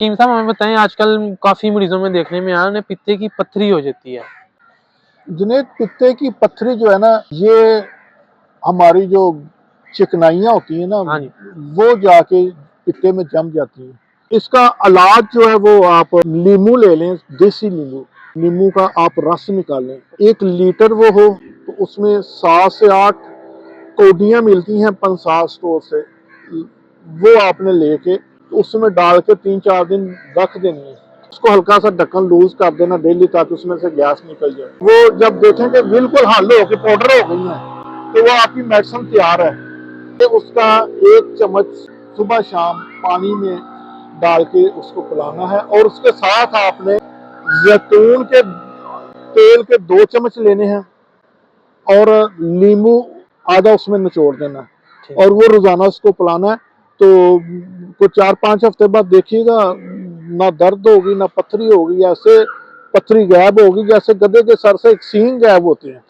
Team साहब हमें बताएं, आजकल काफी मरीजों में देखने में आ रहा है पित्ते की पत्थरी हो जाती है। जुनैद, पित्ते की पत्थरी जो है ना, ये हमारी जो चिकनाइयाँ होती है ना, हाँ जी। वो जाके पित्ते में जम जाती हैं। इसका इलाज जो है वो आप नींबू ले लें, देसी नींबू। नींबू का आप रस निकालें, 1 लीटर वो हो तो उसमें 7 से 8 कौडियाँ मिलती हैं पंसार स्टोर से, वो आपने लेके उसमें डाल के 3-4 दिन रख देनी है। उसको हल्का सा ढक्कन लूज कर देना डेली, ताकि उसमें से गैस निकल जाए। वो जब देखें कि बिल्कुल हल हो के पाउडर हो गई है, तो वो आपकी मेडिसिन तैयार है। उसका 1 चम्मच सुबह शाम पानी में डाल के उसको पिलाना है, और उसके साथ आपने जैतून के तेल के 2 चम्मच लेने हैं, और नींबू आधा उसमें निचोड़ देना है, और वो रोजाना उसको पिलाना है। तो कुछ 4-5 हफ्ते बाद देखिएगा, ना दर्द होगी ना पथरी होगी, ऐसे पथरी गायब होगी जैसे गधे के सर से एक सींग गायब होते हैं।